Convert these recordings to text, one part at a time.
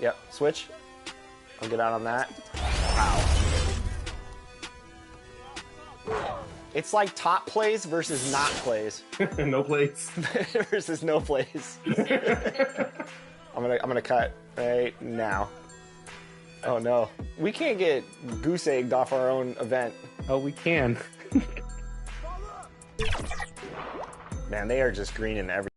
Yep, switch. I'll get out on that. Wow. It's like top plays versus not plays. No plays. Versus no plays. I'm gonna cut right now. Oh no. We can't get goose egged off our own event. Oh, we can. Man, they are just greening every.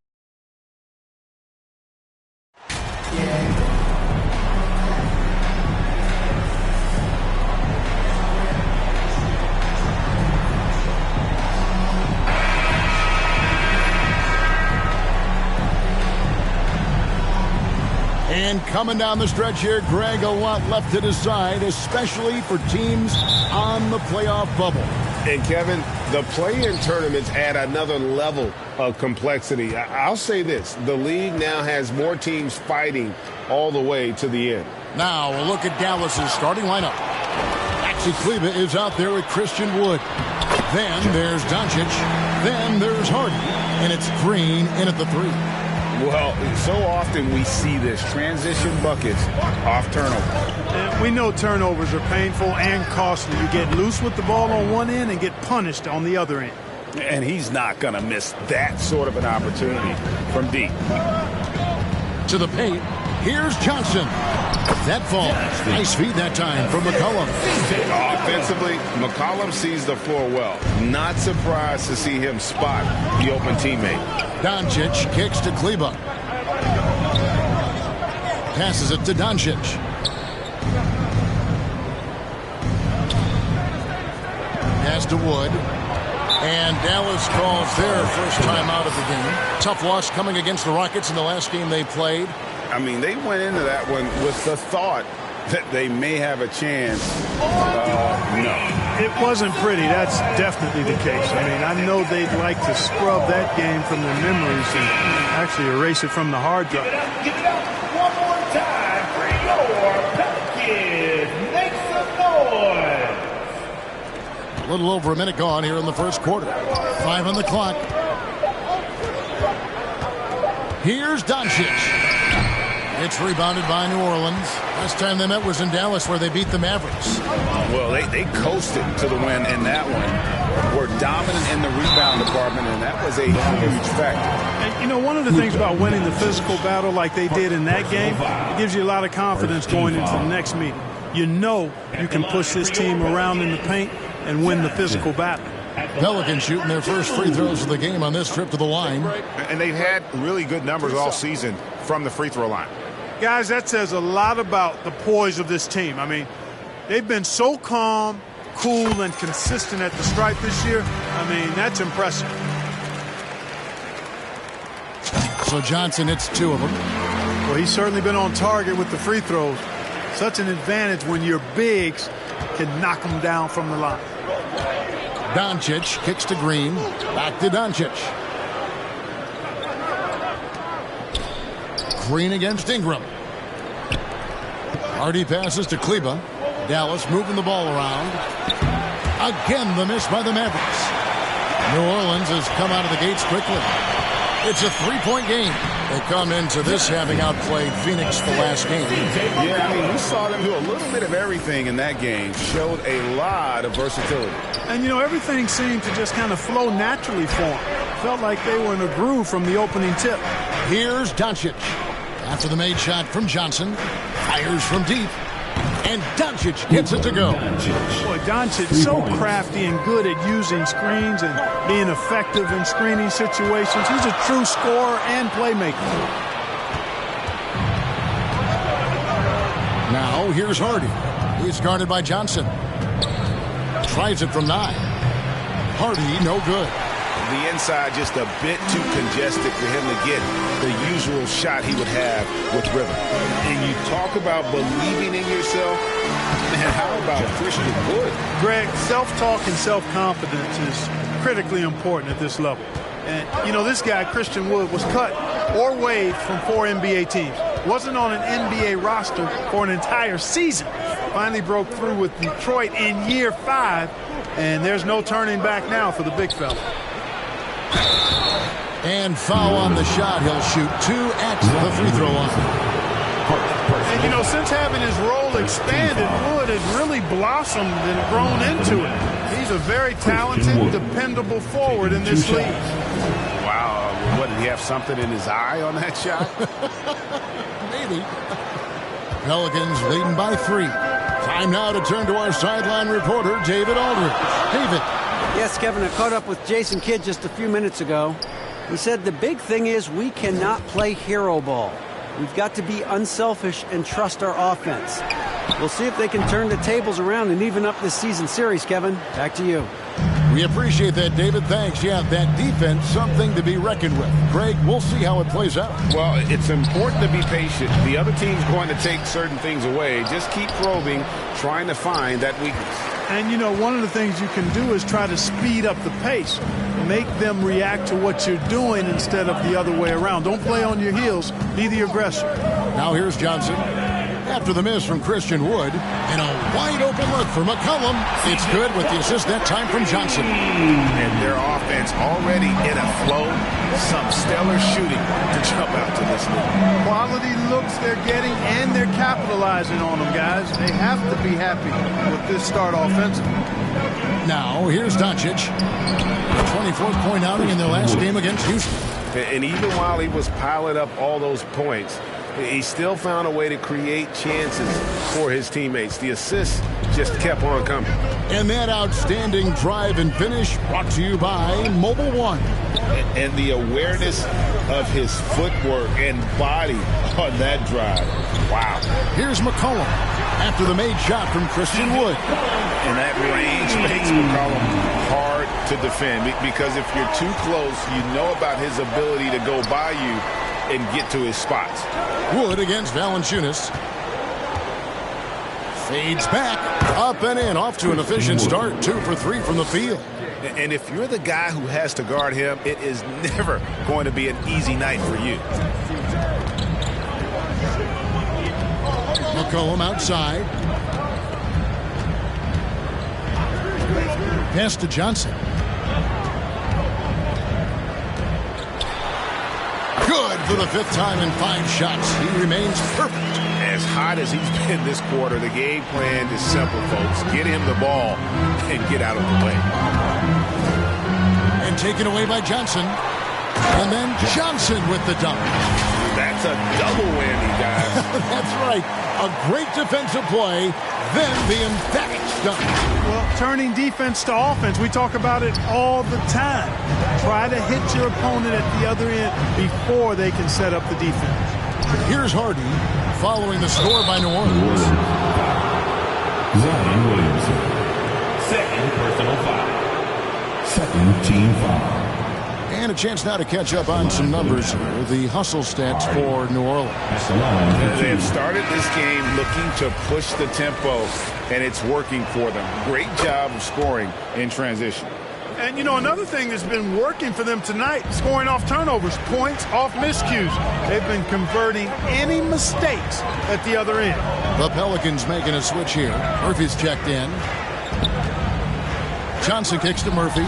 And coming down the stretch here, Greg, a lot left to decide, especially for teams on the playoff bubble. And, Kevin, the play-in tournaments add another level of complexity. I'll say this. The league now has more teams fighting all the way to the end. Now, a look at Dallas's starting lineup. Maxi Kleber is out there with Christian Wood. Then there's Doncic. Then there's Harden. And it's Green in at the 3. Well, so often we see this, transition buckets off turnover. And we know turnovers are painful and costly. You get loose with the ball on one end and get punished on the other end. And he's not going to miss that sort of an opportunity from deep. To the paint, here's Johnson. That falls. Nice feed that time from McCollum. Offensively, McCollum sees the floor well. Not surprised to see him spot the open teammate. Doncic kicks to Kleber. Passes it to Doncic. Pass to Wood. And Dallas calls their first time out of the game. Tough loss coming against the Rockets in the last game they played. I mean, they went into that one with the thought that they may have a chance. No. It wasn't pretty. That's definitely the case. I mean, I know they'd like to scrub that game from their memories and actually erase it from the hard drive. Give it up one more time for your Pelicans. Make some noise. A little over a minute gone here in the first quarter. 5 on the clock. Here's Doncic. It's rebounded by New Orleans. Last time they met was in Dallas where they beat the Mavericks. Well, they coasted to the win in that one. Were dominant in the rebound department, and that was a huge factor. And, you know, one of the things about winning the physical battle like they did in that game, it gives you a lot of confidence going into the next meeting. You know you can push this team around in the paint and win the physical battle. Pelicans shooting their first free throws of the game on this trip to the line. And they've had really good numbers all season from the free throw line. Guys, that says a lot about the poise of this team. I mean, they've been so calm, cool, and consistent at the stripe this year. I mean, that's impressive. So Johnson hits 2 of them. Well, he's certainly been on target with the free throws. Such an advantage when your bigs can knock them down from the line. Doncic kicks to Green. Back to Doncic. Green against Ingram. Hardy passes to Kleber. Dallas moving the ball around. Again, the miss by the Mavericks. New Orleans has come out of the gates quickly. It's a 3-point game. They come into this having outplayed Phoenix the last game. Yeah, I mean, we saw them do a little bit of everything in that game. Showed a lot of versatility. And, you know, everything seemed to just kind of flow naturally for them. Felt like they were in a groove from the opening tip. Here's Doncic. After the made shot from Johnson. Fires from deep. And Doncic gets it to go. Boy, Doncic so crafty and good at using screens and being effective in screening situations. He's a true scorer and playmaker. Now here's Hardy. He's guarded by Johnson. Tries it from 9. Hardy, no good. The inside just a bit too congested for him to get the usual shot he would have with rhythm. And you talk about believing in yourself, man, how about Christian Wood? Greg, self-talk and self-confidence is critically important at this level. And, you know, this guy, Christian Wood, was cut or waived from 4 NBA teams. Wasn't on an NBA roster for an entire season. Finally broke through with Detroit in year 5, and there's no turning back now for the big fella. And foul on the shot. He'll shoot 2 at the free throw line. And, you know, since having his role expanded, Wood has really blossomed and grown into it. He's a very talented, dependable forward in this league. Wow. What, did he have something in his eye on that shot? Maybe. Pelicans leading by 3. Time now to turn to our sideline reporter, David Aldridge. David. Yes, Kevin, I caught up with Jason Kidd just a few minutes ago. He said the big thing is we cannot play hero ball. We've got to be unselfish and trust our offense. We'll see if they can turn the tables around and even up this season series, Kevin. Back to you. We appreciate that, David. Thanks. Yeah, that defense, something to be reckoned with. Greg, we'll see how it plays out. Well, it's important to be patient. The other team's going to take certain things away. Just keep probing, trying to find that weakness. And, you know, one of the things you can do is try to speed up the pace. Make them react to what you're doing instead of the other way around. Don't play on your heels. Be the aggressor. Now here's Johnson. After the miss from Christian Wood, and a wide-open look for McCollum. It's good with the assist that time from Johnson. And their offense already in a flow. Some stellar shooting to jump out to this league. Quality looks they're getting, and they're capitalizing on them, guys. They have to be happy with this start offensively. Now, here's Doncic. 24th point outing in their last game against Houston. And even while he was piling up all those points, he still found a way to create chances for his teammates. The assists just kept on coming. And that outstanding drive and finish brought to you by Mobile One. And the awareness of his footwork and body on that drive. Wow. Here's McCollum after the made shot from Christian Wood. And that range makes McCollum hard to defend because if you're too close, you know about his ability to go by you and get to his spots. Wood against Valanciunas. Fades back, up and in, off to an efficient start. 2 for 3 from the field. And if you're the guy who has to guard him, it is never going to be an easy night for you. McCollum outside. Pass to Johnson. Good for the 5th time in 5 shots. He remains perfect. As hot as he's been this quarter, the game plan is simple, folks. Get him the ball and get out of the way. And taken away by Johnson. And then Johnson with the dunk. That's a double whammy, guys. That's right. A great defensive play, then the emphatic dunk. Well, turning defense to offense, we talk about it all the time. Try to hit your opponent at the other end before they can set up the defense. Here's Hardy following the score by New Orleans. Zion Williamson. Second personal foul. Second team foul. And a chance now to catch up on some numbers here. The hustle stats for New Orleans. They have started this game looking to push the tempo, and it's working for them. Great job of scoring in transition. And, you know, another thing that's been working for them tonight, scoring off turnovers, points off miscues. They've been converting any mistakes at the other end. The Pelicans making a switch here. Murphy's checked in. Johnson kicks to Murphy.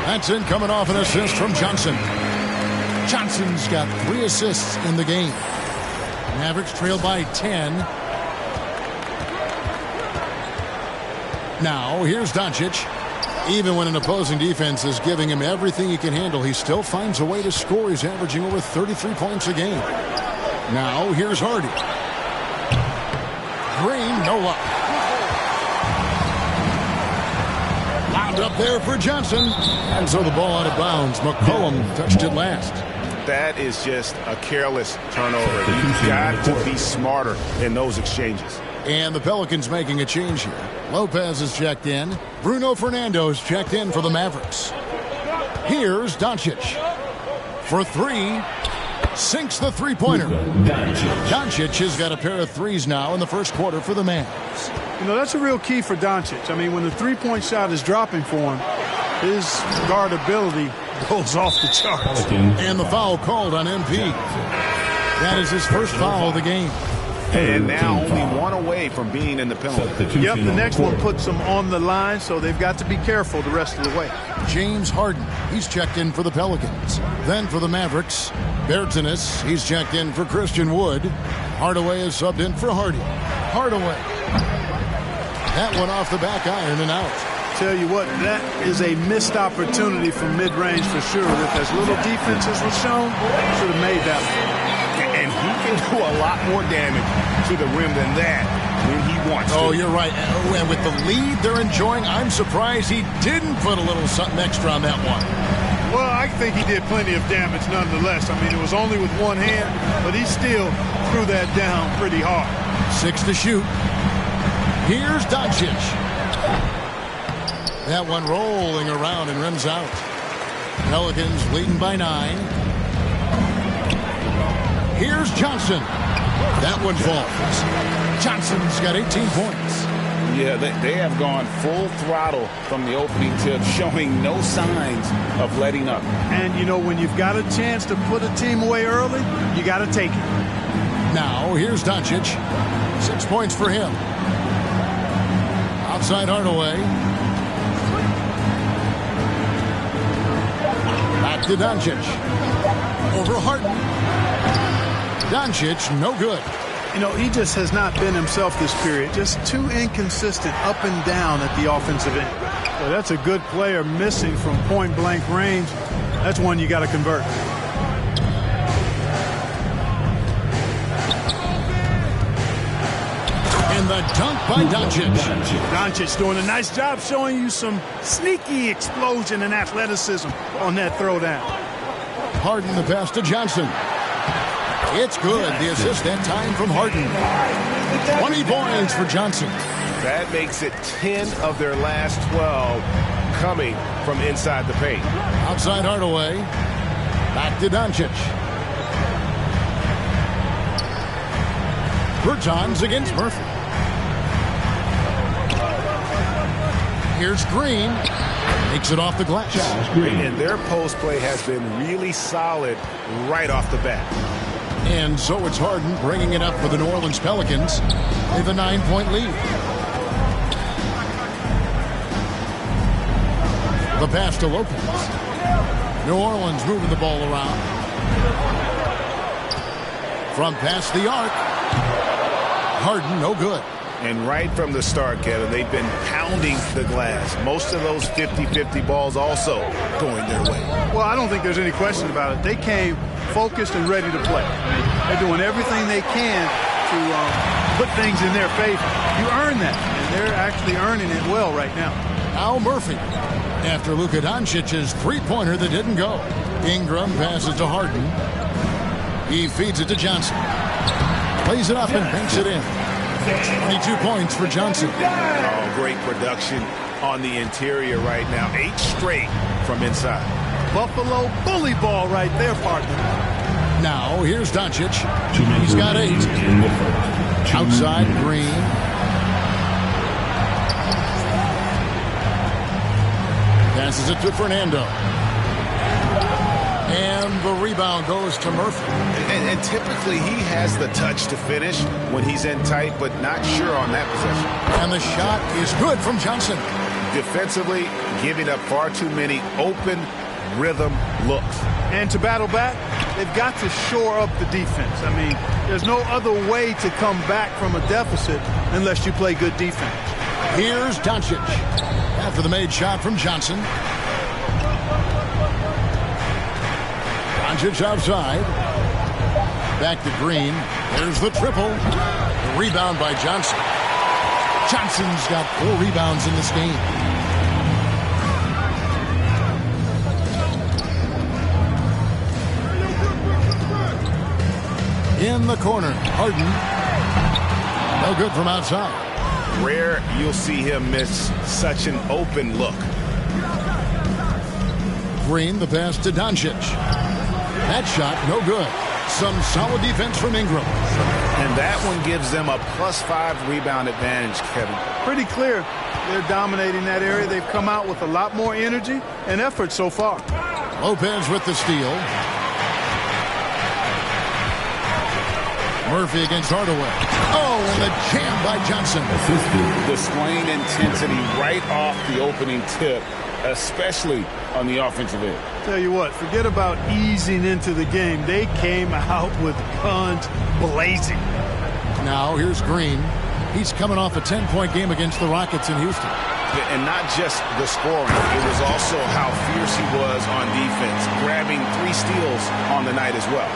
That's in, coming off an assist from Johnson. Johnson's got 3 assists in the game. Mavericks trail by 10. Now, here's Doncic. Even when an opposing defense is giving him everything he can handle, he still finds a way to score. He's averaging over 33 points a game. Now, here's Hardy. Green, no luck. Lobbed up there for Johnson. And so the ball out of bounds. McCollum touched it last. That is just a careless turnover. You've got to be smarter in those exchanges. And the Pelicans making a change here. Lopez is checked in. Bruno Fernando's checked in for the Mavericks. Here's Doncic. For 3. Sinks the three-pointer. Doncic has got a pair of threes now in the first quarter for the Mavs. You know, that's a real key for Doncic. I mean, when the three-point shot is dropping for him, his guardability goes off the charts. And the foul called on MP. That is his first foul of the game. And now only 1 away from being in the penalty. Yep, the next one puts them on the line, so they've got to be careful the rest of the way. James Harden, he's checked in for the Pelicans. Then for the Mavericks, Bertanis, he's checked in for Christian Wood. Hardaway is subbed in for Hardy. Hardaway. That one off the back iron and out. Tell you what, that is a missed opportunity from mid-range for sure. With as little defense as was shown, should have made that one. And he can do a lot more damage to the rim than that when he wants to. Oh, you're right. And with the lead they're enjoying, I'm surprised he didn't put a little something extra on that one. Well, I think he did plenty of damage nonetheless. I mean, it was only with one hand, but he still threw that down pretty hard. 6 to shoot. Here's Doncic. That one rolling around and rims out. Pelicans leading by 9. Here's Johnson. That one falls. Johnson's got 18 points. Yeah, they have gone full throttle from the opening tip, showing no signs of letting up. And, you know, when you've got a chance to put a team away early, you got to take it. Now, here's Doncic. 6 points for him. Outside Hardaway. Back to Doncic. Over Harden. Doncic, no good. You know, he just has not been himself this period. Just too inconsistent up and down at the offensive end. So that's a good player missing from point-blank range. That's one you got to convert. And the dunk by Doncic. Doncic doing a nice job showing you some sneaky explosion and athleticism on that throwdown. Harden the pass to Johnson. It's good. The assist that time from Harden. 20 points for Johnson. That makes it 10 of their last 12 coming from inside the paint. Outside Hardaway. Back to Doncic. Bertans against Murphy. Here's Green. Makes it off the glass. And their post play has been really solid right off the bat. And so it's Harden bringing it up for the New Orleans Pelicans. They have a 9-point lead. The pass to Lopez. New Orleans moving the ball around. From past the arc. Harden, no good. And right from the start, Kevin, they've been pounding the glass. Most of those 50-50 balls also going their way. Well, I don't think there's any question about it. They came focused and ready to play. They're doing everything they can to put things in their favor. You earn that, and they're actually earning it well right now. Al Murphy. After Luka Doncic's three-pointer that didn't go. Ingram passes to Harden. He feeds it to Johnson. Plays it up and banks it in. 22 points for Johnson. Oh, great production on the interior right now. 8 straight from inside. Buffalo bully ball right there, partner. Now, here's Doncic. He's got 8. Outside, Green. Passes it to Fernando. And the rebound goes to Murphy. And typically he has the touch to finish when he's in tight, but not sure on that possession. And the shot is good from Johnson. Defensively, giving up far too many open rhythm looks. And to battle back, they've got to shore up the defense. I mean, there's no other way to come back from a deficit unless you play good defense. Here's Doncic. After the made shot from Johnson. Doncic outside. Back to Green. There's the triple. The rebound by Johnson. Johnson's got 4 rebounds in this game. In the corner, Harden. No good from outside. Rare you'll see him miss such an open look. Green, the pass to Doncic. That shot, no good. Some solid defense from Ingram. And that one gives them a +5 rebound advantage, Kevin. Pretty clear. They're dominating that area. They've come out with a lot more energy and effort so far. Lopez with the steal. Murphy against Hardaway. Oh, and the jam by Johnson. Displaying intensity right off the opening tip especially on the offensive end. Tell you what, forget about easing into the game. They came out with guns blazing. Now here's Green. He's coming off a 10-point game against the Rockets in Houston. And not just the scoring, it was also how fierce he was on defense, grabbing 3 steals on the night as well.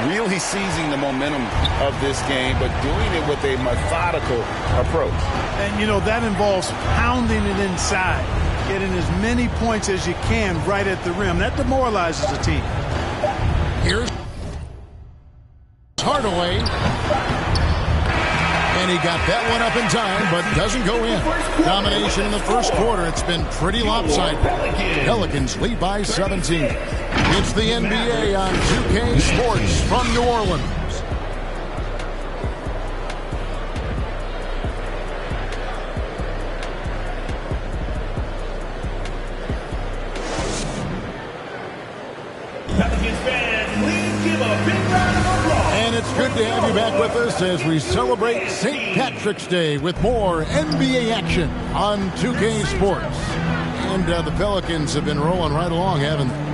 Really seizing the momentum of this game, but doing it with a methodical approach. And, you know, that involves pounding it inside, getting as many points as you can right at the rim. That demoralizes a team. Here's Hardaway. And he got that one up in time, but doesn't go in. Domination in the first quarter. It's been pretty lopsided. Pelicans lead by 17. It's the NBA on 2K Sports from New Orleans. Pelicans fans, please give a big round of applause. And it's good to have you back with us as we celebrate St. Patrick's Day with more NBA action on 2K Sports. And the Pelicans have been rolling right along, haven't they?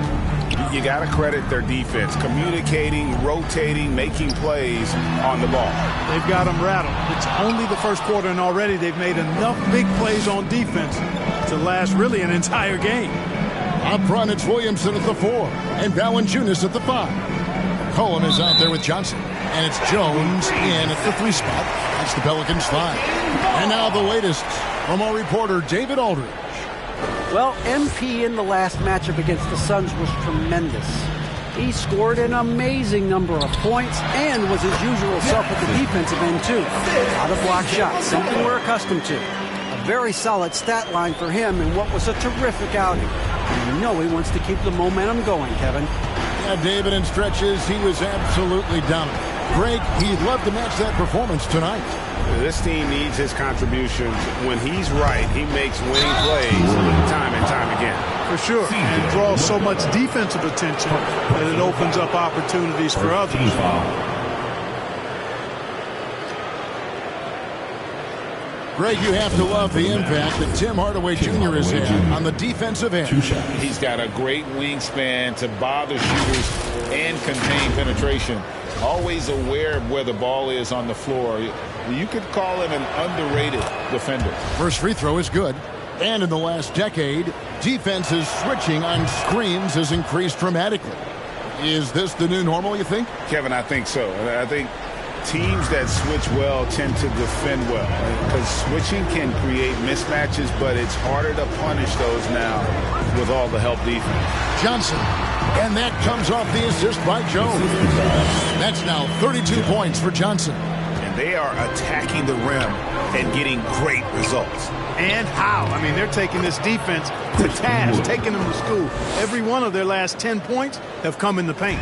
You got to credit their defense, communicating, rotating, making plays on the ball. They've got them rattled. It's only the first quarter, and already they've made enough big plays on defense to last really an entire game. Up front, it's Williamson at the 4 and Valanciunas at the 5. Cohen is out there with Johnson. And it's Jones in at the 3 spot. That's the Pelicans 5. And now the latest from our reporter, David Aldridge. Well, MP in the last matchup against the Suns was tremendous. He scored an amazing number of points and was his usual self at the defensive end, too. A lot of block shots, something we're accustomed to. A very solid stat line for him in what was a terrific outing. And you know he wants to keep the momentum going, Kevin. Yeah, David, in stretches, he was absolutely dominant. Greg, he'd love to match that performance tonight. This team needs his contributions. When he's right, he makes winning plays time and time again. For sure. And draws so much defensive attention that it opens up opportunities for others. Greg, you have to love the impact that Tim Hardaway Jr. has had on the defensive end. He's got a great wingspan to bother shooters and contain penetration. Always aware of where the ball is on the floor. You could call him an underrated defender. First free throw is good. And in the last decade, defenses switching on screens has increased dramatically. Is this the new normal, you think? Kevin, I think so. I think teams that switch well tend to defend well, because switching can create mismatches, but it's harder to punish those now with all the help defense. Johnson, and that comes off the assist by Jones. That's now 32 points for Johnson. And they are attacking the rim and getting great results. And how? I mean, they're taking this defense to task, taking them to school. Every one of their last 10 points have come in the paint.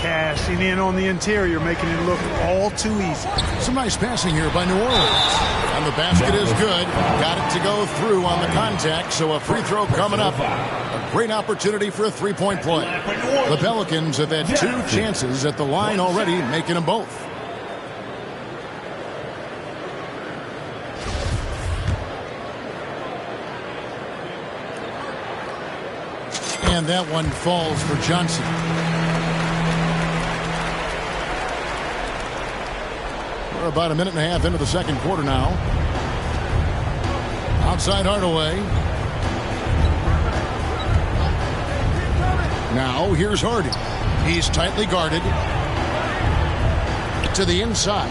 Cashing in on the interior, making it look all too easy. Some nice passing here by New Orleans. And the basket is good. Got it to go through on the contact, so a free throw coming up. A great opportunity for a three-point play. The Pelicans have had 2 chances at the line already, making them both. And that one falls for Johnson. We're about a minute and a half into the second quarter now. Outside Hardaway. Now here's Hardy. He's tightly guarded. To the inside.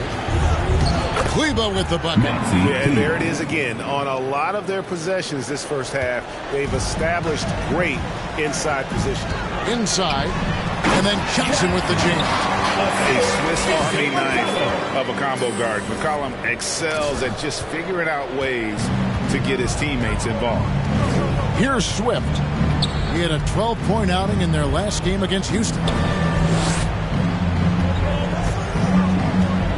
Kleba with the bucket. Yeah, and there it is again. On a lot of their possessions this first half, they've established great inside position. Inside. And then Johnson with the jam. A Swiss Army knife of a combo guard. McCollum excels at just figuring out ways to get his teammates involved. Here's Swift. He had a 12-point outing in their last game against Houston.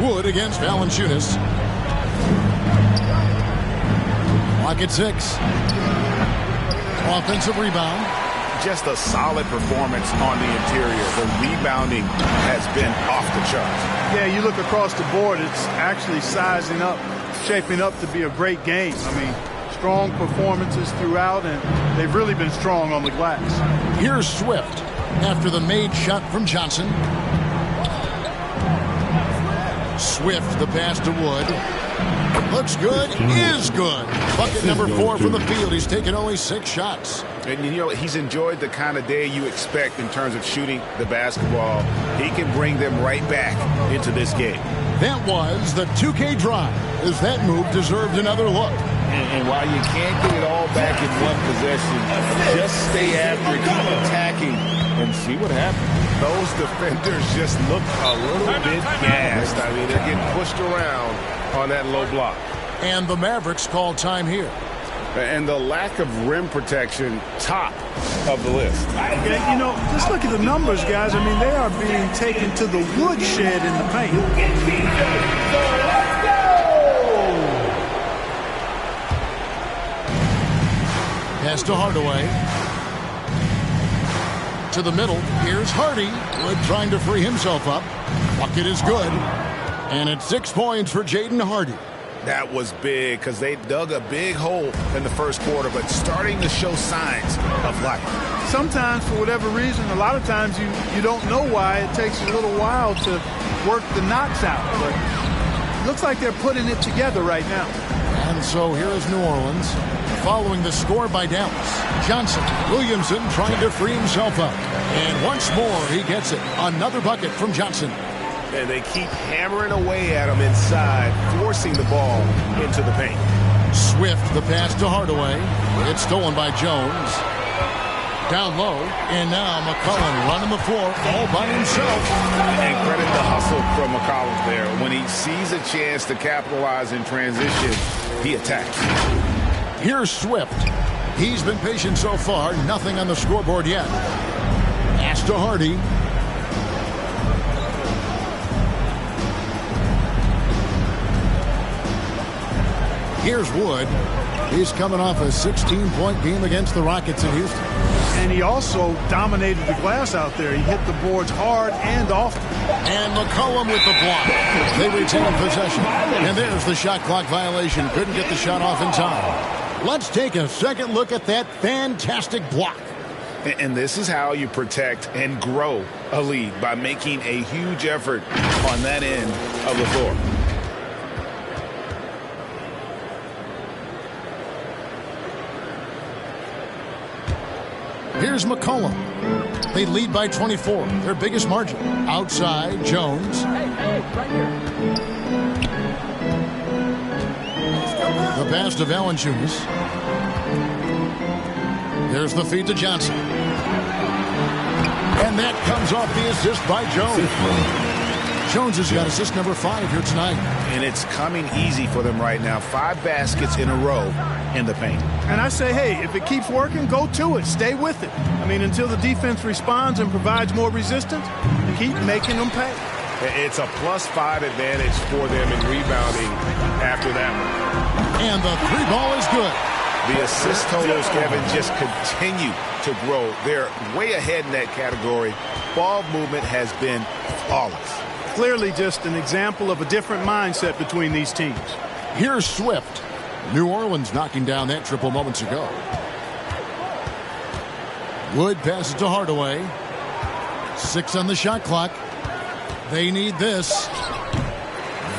Wood against Valanciunas. Clock at 6. Offensive rebound. Just a solid performance on the interior. The rebounding has been off the charts. Yeah, you look across the board, it's actually sizing up, shaping up to be a great game. I mean, strong performances throughout, and they've really been strong on the glass. Here's Swift after the made shot from Johnson. Swift, the pass to Wood. Looks good, is good. Bucket number 4 from the field. He's taken only 6 shots. And, you know, he's enjoyed the kind of day you expect in terms of shooting the basketball. He can bring them right back into this game. That was the 2K drive, as that move deserved another look. And while you can't get it all back in one possession, just stay after it, keep attacking, and see what happens. Those defenders just look a little bit gassed. I mean, they're getting pushed around on that low block. And the Mavericks call time here. And the lack of rim protection, top of the list. You know, just look at the numbers, guys. I mean, they are being taken to the woodshed in the paint. Pass to Hardaway. To the middle. Here's Hardy. Wood trying to free himself up. Bucket is good. And it's 6 points for Jaden Hardy. That was big because they dug a big hole in the first quarter, but starting to show signs of life. Sometimes, for whatever reason, a lot of times you don't know why. It takes a little while to work the knots out. But it looks like they're putting it together right now. And so here is New Orleans following the score by Dallas. Johnson, Williamson trying to free himself up. And once more, he gets it. Another bucket from Johnson. And they keep hammering away at him inside, forcing the ball into the paint. Swift, the pass to Hardaway. It's stolen by Jones. Down low, and now McCollum running the floor all by himself. And credit the hustle from McCollum there. When he sees a chance to capitalize in transition, he attacks. Here's Swift. He's been patient so far. Nothing on the scoreboard yet. Pass to Hardy. Here's Wood. He's coming off a 16-point game against the Rockets in Houston. And he also dominated the glass out there. He hit the boards hard and often. And McCollum with the block. They retain possession. And there's the shot clock violation. Couldn't get the shot off in time. Let's take a second look at that fantastic block. And this is how you protect and grow a lead, by making a huge effort on that end of the floor. Here's McCollum. They lead by 24, their biggest margin. Outside, Jones. Right here. The pass to Valanciunas. There's the feed to Johnson. And that comes off the assist by Jones. Jones has got assist number 5 here tonight. And it's coming easy for them right now. 5 baskets in a row in the paint. And I say, hey, if it keeps working, go to it. Stay with it. I mean, until the defense responds and provides more resistance, keep making them pay. It's a +5 advantage for them in rebounding after that one. And the 3 ball is good. The assist totals, Kevin, just continue to grow. They're way ahead in that category. Ball movement has been flawless. Clearly just an example of a different mindset between these teams. Here's Swift. New Orleans knocking down that triple moments ago. Wood passes to Hardaway. 6 on the shot clock. They need this.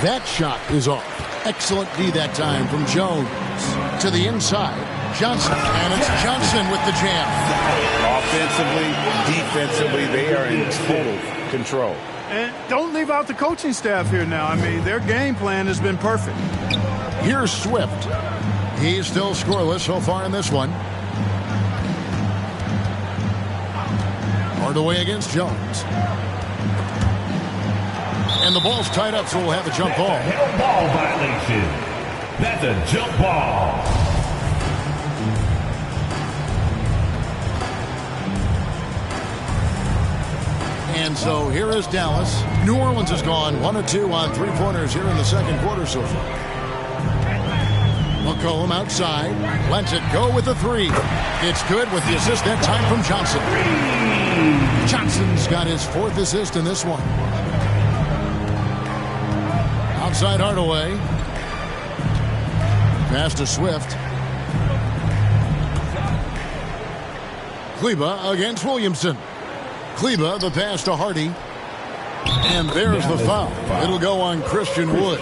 That shot is off. Excellent D that time from Jones. To the inside. Johnson. And it's Johnson with the jam. Offensively, defensively, they are in total control. And don't leave out the coaching staff here now. I mean, their game plan has been perfect. Here's Swift. He's still scoreless so far in this one. Hardaway against Jones. And the ball's tied up, so we'll have a jump ball. Hell ball violation. That's a jump ball. And so here is Dallas. New Orleans has gone 1 of 2 on 3-pointers here in the second quarter so far. McCollum outside. Lets it go with the 3. It's good with the assist that time from Johnson. Johnson's got his 4th assist in this one. Outside Hardaway. Pass to Swift. Kleba against Williamson. Kleba, the pass to Hardy. And there's the foul. It'll go on Christian Wood.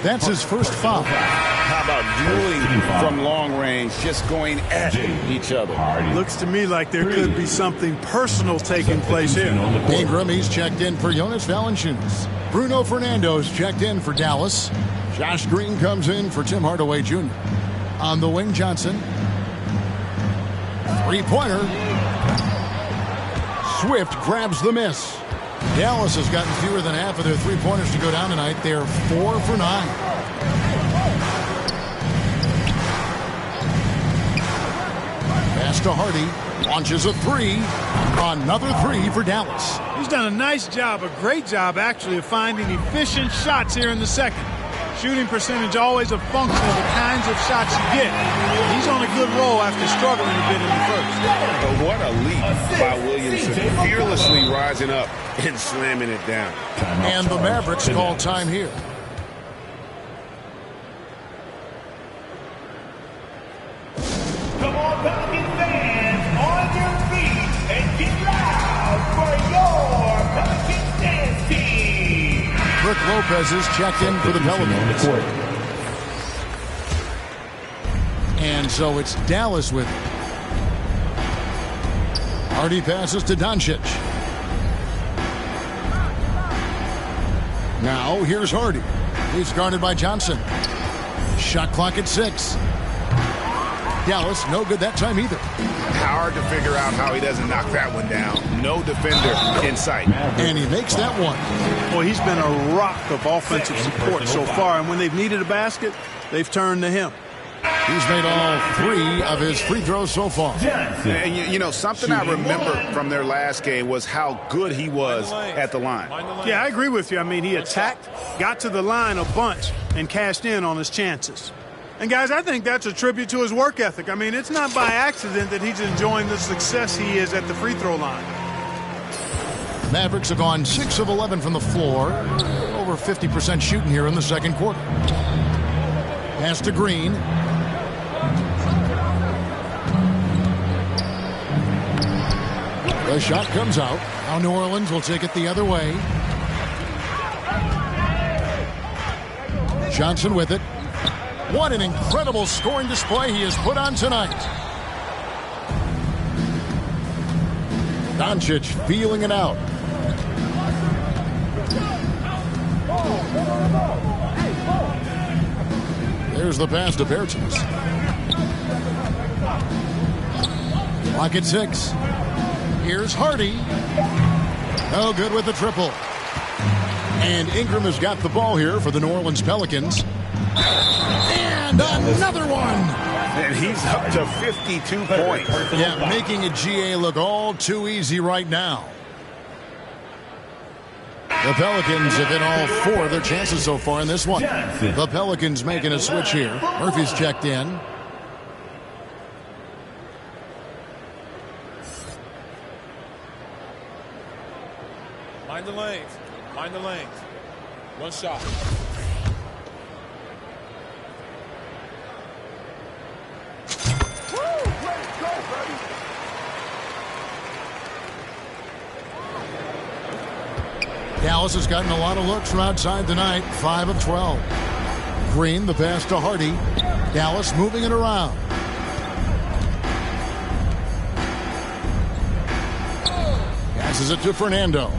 That's his first foul. How about dueling from long range, just going at each other? Looks to me like there could be something personal taking place here. Ingram, he's checked in for Jonas Valanciunas. Bruno Fernando's checked in for Dallas. Josh Green comes in for Tim Hardaway Jr. On the wing, Johnson. Three-pointer. Swift grabs the miss. Dallas has gotten fewer than half of their three-pointers to go down tonight. They're 4 for 9. Pass to Hardy. Launches a three. Another three for Dallas. He's done a nice job, a great job actually, of finding efficient shots here in the second. Shooting percentage always a function of the kinds of shots you get. He's on a good roll after struggling a bit in the first. But what a leap by Williamson, fearlessly rising up and slamming it down. And the Mavericks call time here. Come on, Pelican fans, on your feet and get loud for your Pelicans dance team. Brook Lopez is checked in for the Pelicans. And so it's Dallas with it. Hardy passes to Doncic. Now here's Hardy. He's guarded by Johnson. Shot clock at 6. Dallas no good that time either. Hard to figure out how he doesn't knock that one down. No defender in sight. And he makes that one. Boy, he's been a rock of offensive support so far, and when they've needed a basket, they've turned to him. He's made all 3 of his free throws so far. And you know, something I remember from their last game was how good he was at the line. Yeah, I agree with you. I mean, he attacked, got to the line a bunch, and cashed in on his chances. And, guys, I think that's a tribute to his work ethic. I mean, it's not by accident that he's enjoying the success he is at the free throw line. Mavericks have gone 6 of 11 from the floor. Over 50% shooting here in the second quarter. Pass to Green. The shot comes out. Now New Orleans will take it the other way. Johnson with it. What an incredible scoring display he has put on tonight. Doncic feeling it out. There's the pass to Bertens. Clock at 6. Here's Hardy. No good with the triple. And Ingram has got the ball here for the New Orleans Pelicans. And another one. And he's up to 52 points. Yeah, making a GA look all too easy right now. The Pelicans have hit all 4 of their chances so far in this one. The Pelicans making a switch here. Murphy's checked in. Mind the lanes. Mind the lanes. One shot. Dallas has gotten a lot of looks from outside tonight. 5 of 12. Green, the pass to Hardy. Dallas moving it around. Passes it to Fernando.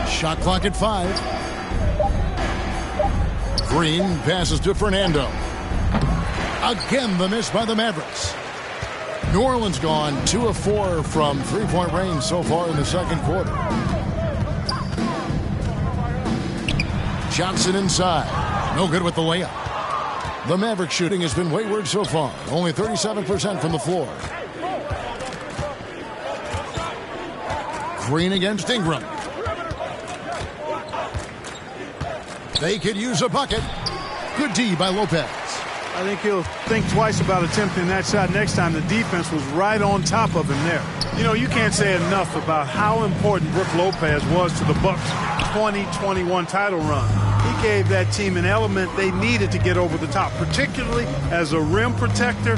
Shot clock at 5. Green passes to Fernando. Again, the miss by the Mavericks. New Orleans gone 2 of 4 from three-point range so far in the second quarter. Johnson inside. No good with the layup. The Maverick shooting has been wayward so far. Only 37% from the floor. Green against Ingram. They could use a bucket. Good D by Lopez. I think he'll think twice about attempting that shot next time. The defense was right on top of him there. You know, you can't say enough about how important Brook Lopez was to the Bucks' 2021 title run. He gave that team an element they needed to get over the top, particularly as a rim protector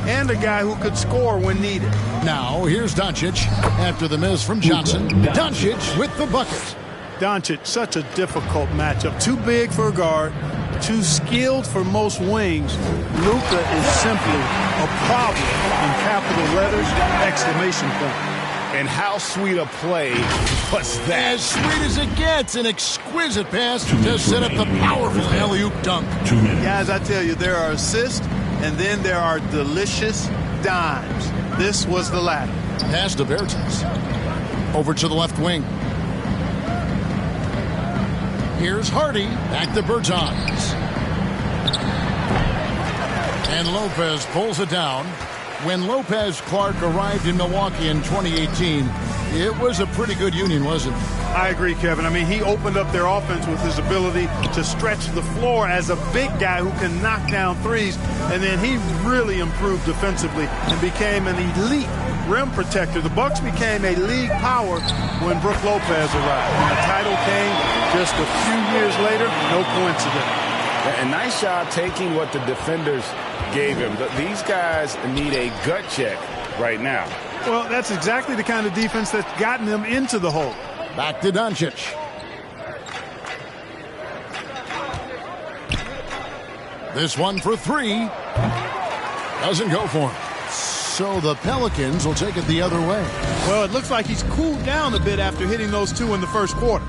and a guy who could score when needed. Now, here's Doncic. After the miss from Johnson, Doncic with the bucket. Doncic, such a difficult matchup. Too big for a guard, too skilled for most wings. Luka is simply a problem in capital letters, exclamation point. And how sweet a play was that? As sweet as it gets, an exquisite pass to set up the powerful alley-oop dunk. Guys, I tell you, there are assists, and then there are delicious dimes. This was the latter. Pass to Bertans. Over to the left wing. Here's Hardy. Back to Bertans. And Lopez pulls it down. When Lopez Clark arrived in Milwaukee in 2018, it was a pretty good union, wasn't it? I agree, Kevin. I mean, he opened up their offense with his ability to stretch the floor as a big guy who can knock down threes. And then he really improved defensively and became an elite rim protector. The Bucks became a league power when Brook Lopez arrived. And the title came just a few years later. No coincidence. A nice job taking what the defenders gave him. These guys need a gut check right now. Well, that's exactly the kind of defense that's gotten them into the hole. Back to Doncic. This one for three. Doesn't go for him. So the Pelicans will take it the other way. Well, it looks like he's cooled down a bit after hitting those two in the first quarter.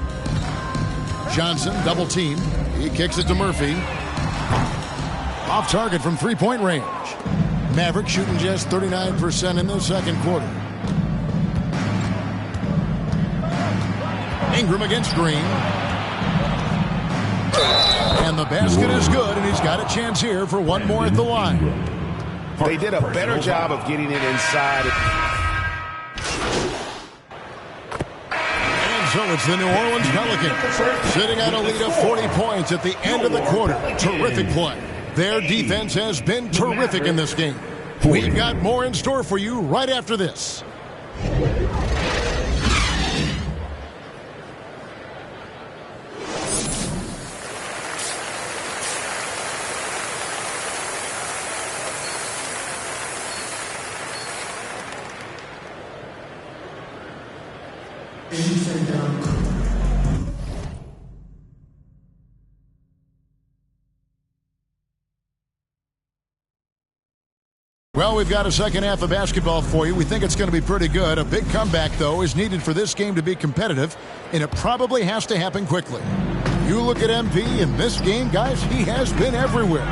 Johnson double team. He kicks it to Murphy. Off target from three-point range. Maverick shooting just 39% in the second quarter. Ingram against Green. And the basket is good, and he's got a chance here for one more at the line. They did a better job of getting it inside. And so it's the New Orleans Pelicans sitting on a lead of 40 points at the end of the quarter. Terrific play. Their defense has been terrific in this game. We've got more in store for you right after this. Well, we've got a second half of basketball for you. We think it's going to be pretty good. A big comeback, though, is needed for this game to be competitive, and it probably has to happen quickly. You look at MP in this game, guys, he has been everywhere.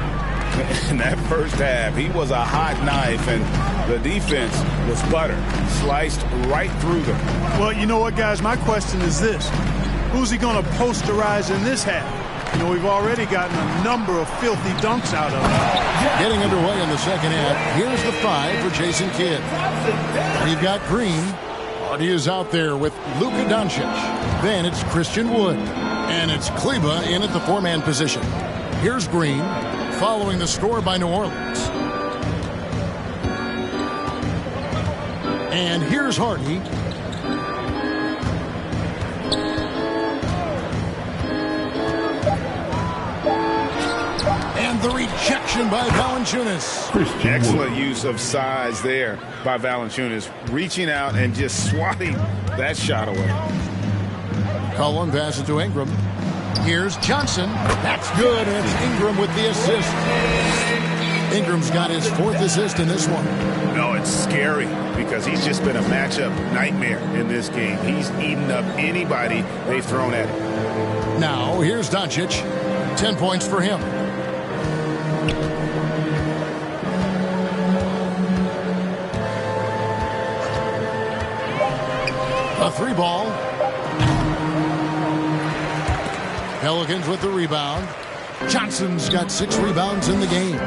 In that first half, he was a hot knife, and the defense was butter, sliced right through them. Well, you know what, guys? My question is this. Who's he going to posterize in this half? You know, we've already gotten a number of filthy dunks out of him. Getting underway in the second half. Here's the 5 for Jason Kidd. We've got Green. Hardy is out there with Luka Doncic. Then it's Christian Wood. And it's Kleba in at the 4-man position. Here's Green, following the score by New Orleans. And here's Hardy. The rejection by Valanciunas. Excellent use of size there by Valanciunas, reaching out and just swatting that shot away. Cullen passes to Ingram. Here's Johnson. That's good, and it's Ingram with the assist. Ingram's got his 4th assist in this one. No, it's scary because he's just been a matchup nightmare in this game. He's eaten up anybody they've thrown at him. Now, here's Doncic. 10 points for him. A 3-ball. Pelicans with the rebound. Johnson's got 6 rebounds in the game.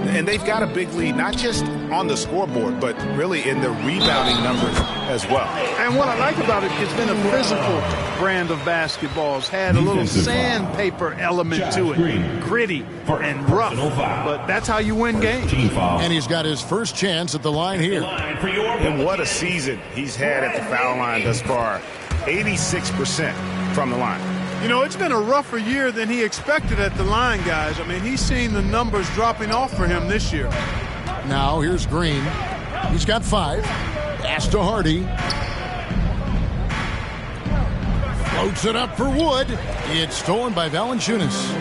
And they've got a big lead, not just on the scoreboard, but really in the rebounding numbers as well. And what I like about it, it's been a physical brand of basketball. It's had a little sandpaper element to it. Gritty and rough. But that's how you win games. And he's got his first chance at the line here. And what a season he's had at the foul line thus far. 86% from the line. You know, it's been a rougher year than he expected at the line, guys. I mean, he's seen the numbers dropping off for him this year. Now here's Green. He's got 5. Pass to Hardy. Floats it up for Wood. It's stolen by Valanciunas.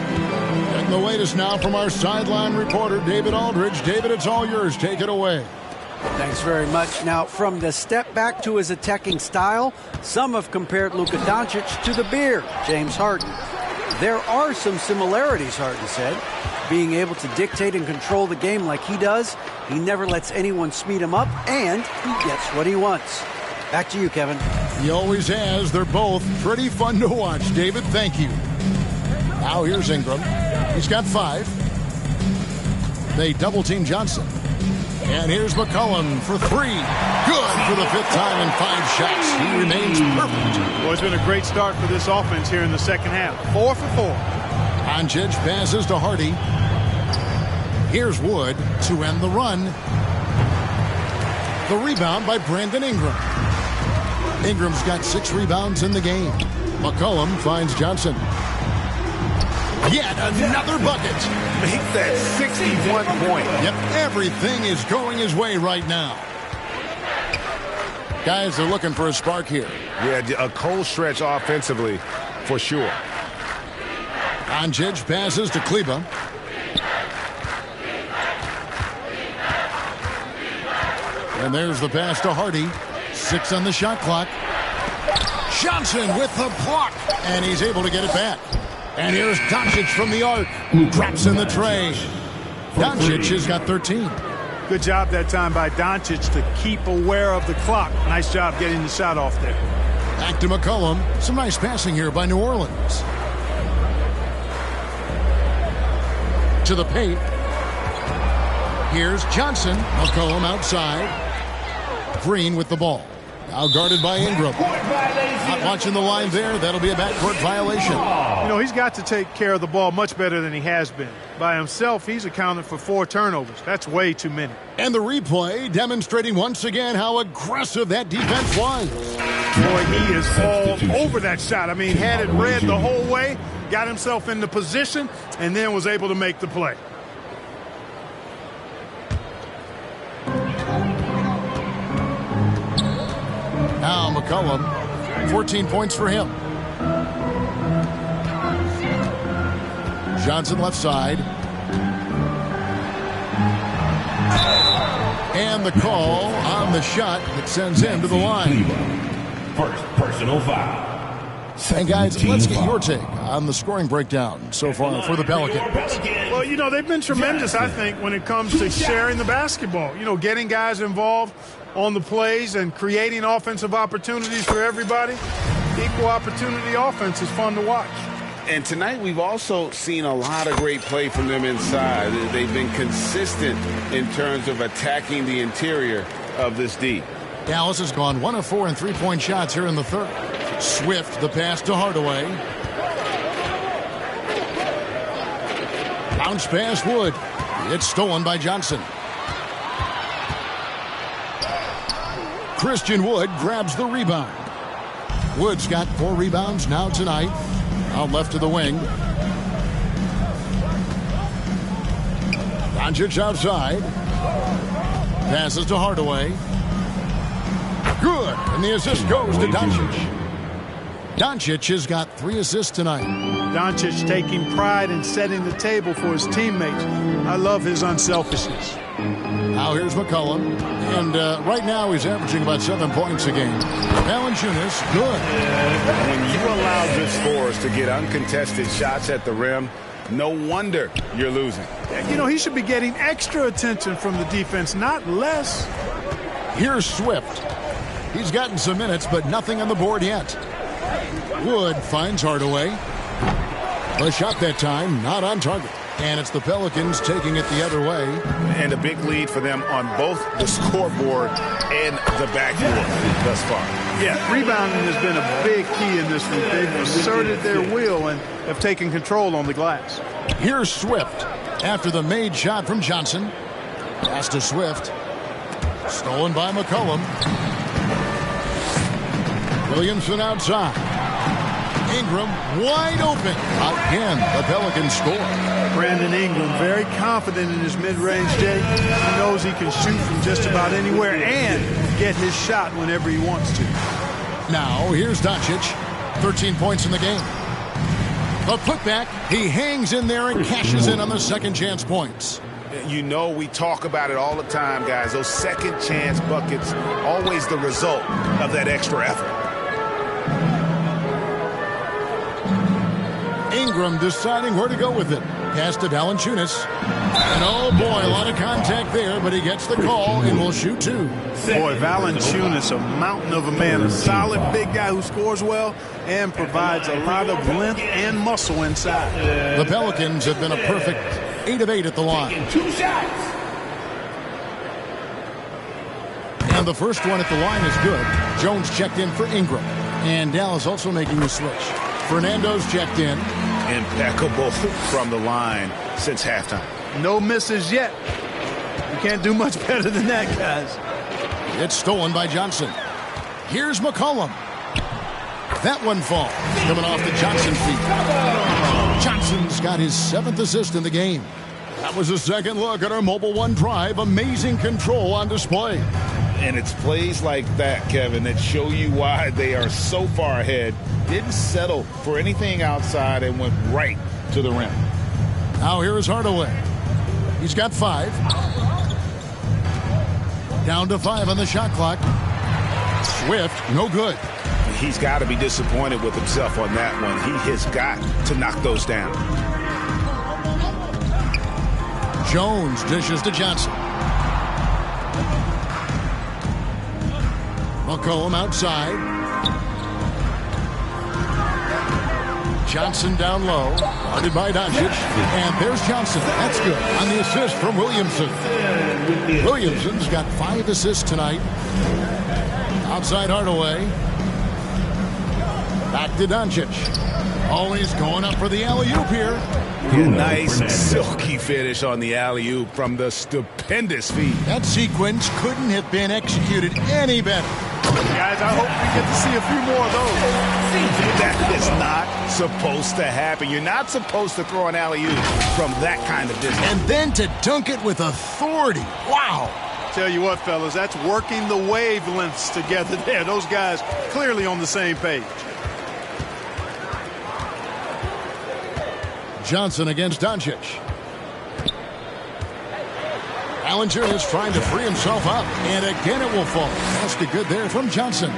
Getting the latest now from our sideline reporter, David Aldridge. David, it's all yours. Take it away. Thanks very much. Now, from the step back to his attacking style, some have compared Luka Doncic to the Beard, James Harden. There are some similarities, Harden said. Being able to dictate and control the game like he does, he never lets anyone speed him up, and he gets what he wants. Back to you, Kevin. He always has. They're both pretty fun to watch. David, thank you. Now here's Ingram. He's got 5. They double-team Johnson. And here's McCollum for 3. Good for the 5th time in 5 shots. He remains perfect. Well, it's been a great start for this offense here in the second half. 4 for 4. Doncic passes to Hardy. Here's Wood to end the run. The rebound by Brandon Ingram. Ingram's got 6 rebounds in the game. McCollum finds Johnson. Yet another bucket. Make that 61 point. Yep, everything is going his way right now. Guys are looking for a spark here. Yeah, a cold stretch offensively, for sure. Doncic passes to Kleba. And there's the pass to Hardy. 6 on the shot clock. Johnson with the block. And he's able to get it back. And here's Doncic from the arc. Drops in the tray. Doncic has got 13. Good job that time by Doncic to keep aware of the clock. Nice job getting the shot off there. Back to McCollum. Some nice passing here by New Orleans. To the paint. Here's Johnson. McCollum outside. Green with the ball. Now guarded by Ingram. Not watching the line there. That'll be a backcourt violation. You know, he's got to take care of the ball much better than he has been. By himself, he's accounted for 4 turnovers. That's way too many. And the replay demonstrating once again how aggressive that defense was. Boy, he is all over that shot. I mean, had it read the whole way, got himself into position, and then was able to make the play. Now McCollum, 14 points for him. Johnson left side. And the call on the shot that sends him to the line. First personal foul. And guys, let's get your take on the scoring breakdown so far for the Pelicans. Well, you know, they've been tremendous, I think, when it comes to sharing the basketball. You know, getting guys involved on the plays and creating offensive opportunities for everybody. Equal opportunity offense is fun to watch. And tonight we've also seen a lot of great play from them inside. They've been consistent in terms of attacking the interior of this D. Dallas has gone 1 of 4 in 3-point shots here in the third. Swift, the pass to Hardaway. Bounce pass Wood. It's stolen by Johnson. Christian Wood grabs the rebound. Wood's got 4 rebounds now tonight. Out left to the wing. Doncic outside. Passes to Hardaway. Good. And the assist goes to Doncic. Doncic has got 3 assists tonight. Doncic taking pride in setting the table for his teammates. I love his unselfishness. Now here's McCollum. And right now he's averaging about 7 points a game. Valanciunas, good. When you allow good scorers to get uncontested shots at the rim, no wonder you're losing. You know, he should be getting extra attention from the defense, not less. Here's Swift. He's gotten some minutes, but nothing on the board yet. Wood finds Hardaway. The shot that time, not on target. And it's the Pelicans taking it the other way. And a big lead for them on both the scoreboard and the backboard thus far. Yeah, rebounding has been a big key in this league. They've asserted their will and have taken control on the glass. Here's Swift after the made shot from Johnson. Pass to Swift. Stolen by McCollum. Williamson outside. Ingram wide open. Again, the Pelicans score. Brandon Ingram very confident in his mid-range, Jay. He knows he can shoot from just about anywhere and get his shot whenever he wants to. Now, here's Doncic. 13 points in the game. The putback, he hangs in there and cashes in on the second chance points. You know, we talk about it all the time, guys. Those second chance buckets, always the result of that extra effort. Ingram deciding where to go with it. Pass to Valanciunas. And oh boy, a lot of contact there, but he gets the call and will shoot two. Boy, Valanciunas, a mountain of a man, a solid big guy who scores well and provides a lot of length and muscle inside. The Pelicans have been a perfect 8 of 8 at the line. 2 shots. And the first one at the line is good. Jones checked in for Ingram. And Dallas also making the switch. Fernando's checked in. Impeccable from the line since halftime. No misses yet. You can't do much better than that, guys. It's stolen by Johnson. Here's McCollum. That one falls. Coming off the Johnson feet. Johnson's got his 7th assist in the game. That was a second look at our Mobile One drive. Amazing control on display. And it's plays like that, Kevin, that show you why they are so far ahead. Didn't settle for anything outside and went right to the rim. Now here is Hardaway. He's got 5. Down to 5 on the shot clock. Swift, no good. He's got to be disappointed with himself on that one. He has got to knock those down. Jones dishes to Johnson. McCollum outside. Johnson down low. Guarded by Doncic. And there's Johnson. That's good. On the assist from Williamson. Williamson's got 5 assists tonight. Outside Hardaway. Back to Doncic. Always going up for the alley-oop here. Nice silky finish on the alley-oop from the stupendous feed. That sequence couldn't have been executed any better. Guys, I hope we get to see a few more of those. That is not supposed to happen. You're not supposed to throw an alley-oop from that kind of distance. And then to dunk it with authority. Wow. Tell you what, fellas, that's working the wavelengths together there. Those guys clearly on the same page. Johnson against Doncic. Valanciunas trying to free himself up, and again it will fall. That's the good there from Johnson.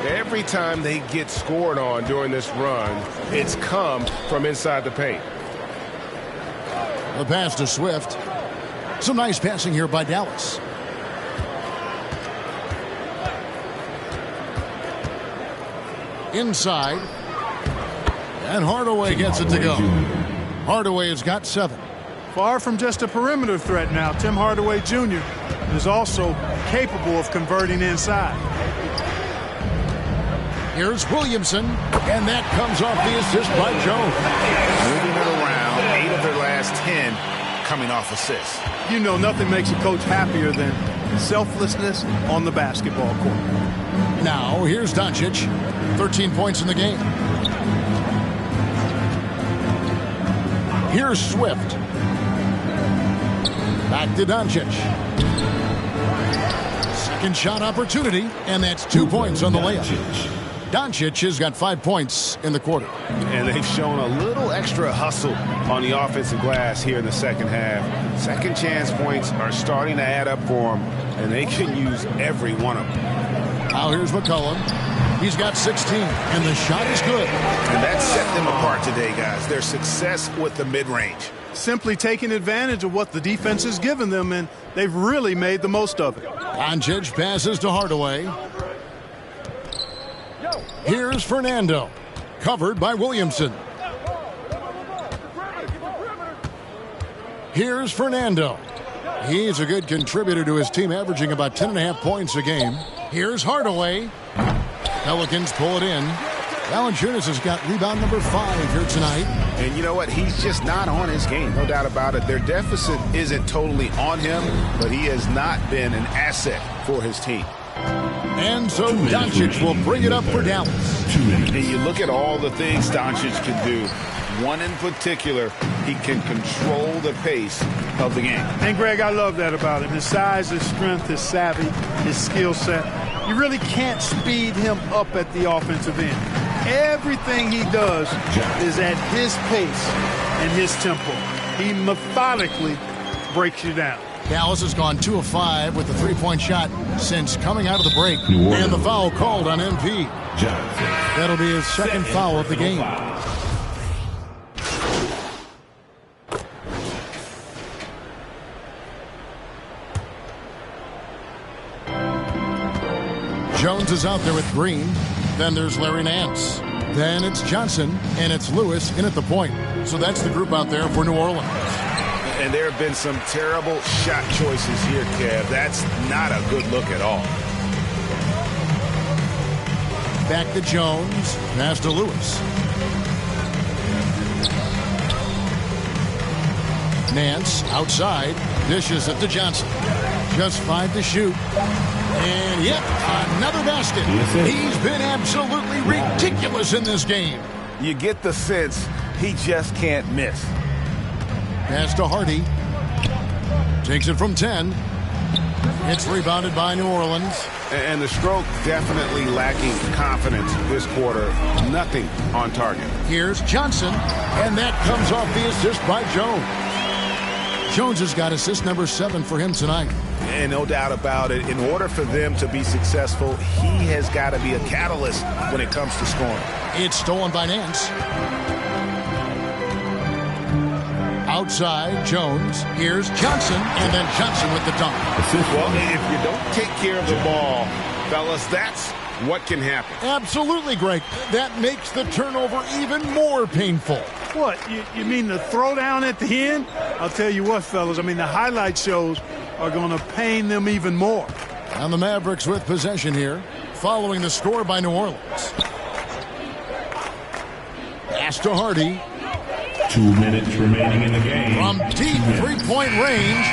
Every time they get scored on during this run, it's come from inside the paint. The pass to Swift. Some nice passing here by Dallas. Inside. And Hardaway gets it to go. Hardaway has got 7. Far from just a perimeter threat now, Tim Hardaway Jr. is also capable of converting inside. Here's Williamson, and that comes off the assist by Jones. Moving it around, 8 of their last 10 coming off assists. You know, nothing makes a coach happier than selflessness on the basketball court. Now, here's Doncic. 13 points in the game. Here's Swift. Back to Doncic. Second shot opportunity, and that's 2 points on the layup. Doncic has got 5 points in the quarter. And they've shown a little extra hustle on the offensive glass here in the second half. Second chance points are starting to add up for them, and they can use every one of them. Now here's McCollum. He's got 16, and the shot is good. And that set them apart today, guys. Their success with the mid-range. Simply taking advantage of what the defense has given them, and they've really made the most of it. Doncic passes to Hardaway. Here's Fernando. Covered by Williamson. Here's Fernando. He's a good contributor to his team, averaging about 10.5 points a game. Here's Hardaway. Pelicans pull it in. Valanciunas has got rebound number 5 here tonight. And you know what? He's just not on his game. No doubt about it. Their deficit isn't totally on him, but he has not been an asset for his team. And so Doncic will bring it up for Dallas. And you look at all the things Doncic can do. One in particular, he can control the pace of the game. And, Greg, I love that about him. His size, his strength, his savvy, his skill set. You really can't speed him up at the offensive end. Everything he does is at his pace and his tempo. He methodically breaks you down. Dallas has gone 2 of 5 with the three-point shot since coming out of the break. And the foul called on MP. That'll be his second foul of the game. Jones is out there with Green. Then there's Larry Nance. Then it's Johnson, and it's Lewis in at the point. So that's the group out there for New Orleans. And there have been some terrible shot choices here, Kev. That's not a good look at all. Back to Jones. Pass to Lewis. Nance outside. Dishes it to Johnson. Just 5 to shoot. And yep, another basket. He's been absolutely ridiculous in this game. You get the sense he just can't miss. Pass to Hardy. Takes it from 10. It's rebounded by New Orleans. And the stroke definitely lacking confidence this quarter. Nothing on target. Here's Johnson, and that comes off the assist by Jones. Jones has got assist number 7 for him tonight. And no doubt about it, in order for them to be successful, he has got to be a catalyst when it comes to scoring. It's stolen by Nance. Outside, Jones. Here's Johnson, and then Johnson with the dunk. Well, if you don't take care of the ball, fellas, that's what can happen. Absolutely, Greg. That makes the turnover even more painful. What, you mean the throwdown at the end? I'll tell you what, fellas, I mean, the highlight shows are going to pain them even more. And the Mavericks with possession here, following the score by New Orleans. Pass to Hardy. 2 minutes remaining in the game. From deep three-point range.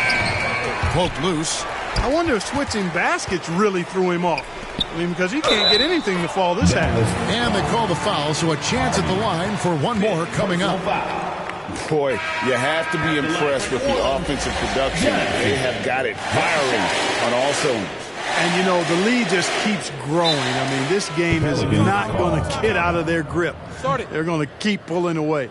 Poked loose. I wonder if switching baskets really threw him off. I mean, because he can't get anything to fall this half. And they call the foul, so a chance at the line for one more coming up. Boy, you have to be impressed with the offensive production. They have got it firing on all cylinders. And, you know, the lead just keeps growing. I mean, this game is not going to get out of their grip. They're going to keep pulling away.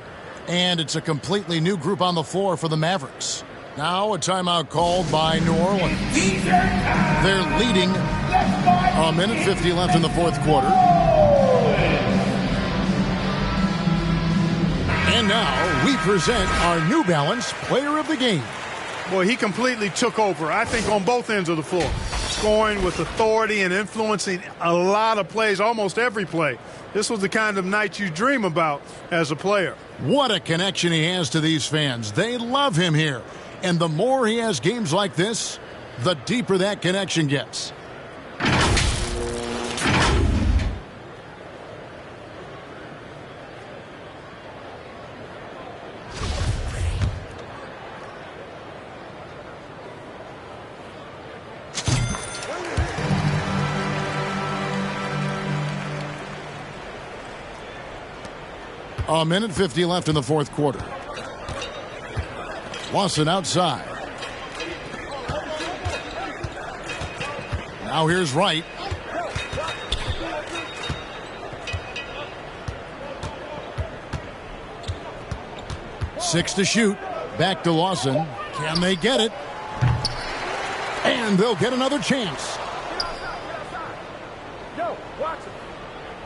And it's a completely new group on the floor for the Mavericks. Now a timeout called by New Orleans. They're leading. A minute 50 left in the fourth quarter. And now we present our New Balance Player of the Game. Boy, he completely took over, I think, on both ends of the floor. Scoring with authority and influencing a lot of plays, almost every play. This was the kind of night you dream about as a player. What a connection he has to these fans. They love him here. And the more he has games like this, the deeper that connection gets. A minute 50 left in the fourth quarter. Lawson outside. Now here's Wright. Six to shoot. Back to Lawson. Can they get it? And they'll get another chance.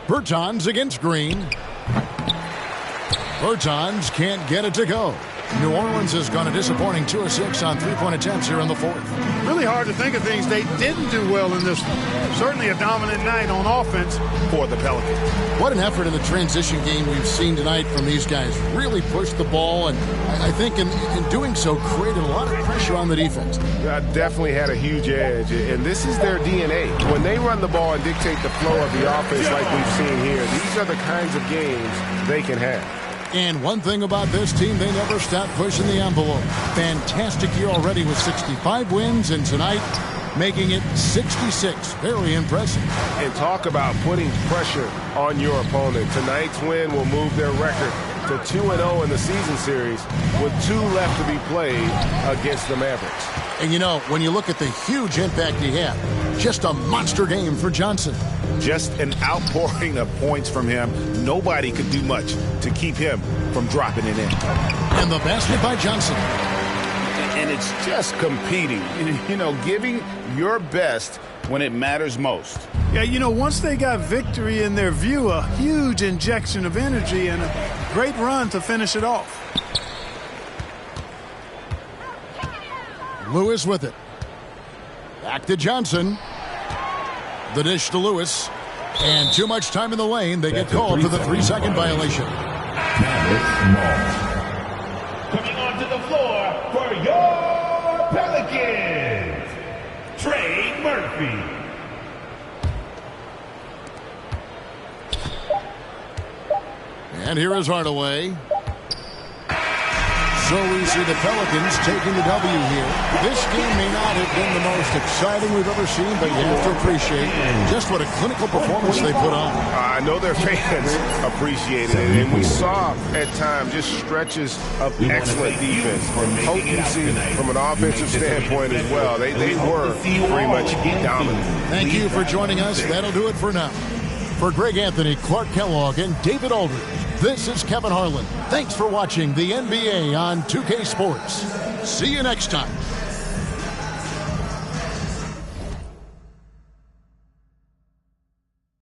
Bertans against Green. Bertans can't get it to go. New Orleans has gone a disappointing 2 of 6 on three-point attempts here in the fourth. Really hard to think of things they didn't do well in this one. Certainly a dominant night on offense for the Pelicans. What an effort in the transition game we've seen tonight from these guys. Really pushed the ball, and I think in doing so created a lot of pressure on the defense. Definitely had a huge edge, and this is their DNA. When they run the ball and dictate the flow of the offense like we've seen here, these are the kinds of games they can have. And one thing about this team, they never stop pushing the envelope. Fantastic year already with 65 wins, and tonight, making it 66. Very impressive. And talk about putting pressure on your opponent. Tonight's win will move their record to 2-0 in the season series with 2 left to be played against the Mavericks. And you know, when you look at the huge impact he had, just a monster game for Johnson. Just an outpouring of points from him. Nobody could do much to keep him from dropping it in. And the basket by Johnson. And it's just competing, you know, giving your best when it matters most. Yeah, you know, once they got victory in their view, a huge injection of energy and a great run to finish it off. Lewis with it. Back to Johnson. The dish to Lewis. And too much time in the lane. They get called for the 3-second violation. Coming onto the floor for your Pelicans, Trey Murphy. And here is Hardaway. So we see the Pelicans taking the W here. This game may not have been the most exciting we've ever seen, but you have to appreciate just what a clinical performance they put on. I know their fans appreciated it, and we saw at times just stretches of excellent defense, potency from an offensive standpoint as well. They were pretty much dominant. Thank you for joining us. That'll do it for now. For Greg Anthony, Clark Kellogg, and David Aldridge, this is Kevin Harlan. Thanks for watching the NBA on 2K Sports. See you next time.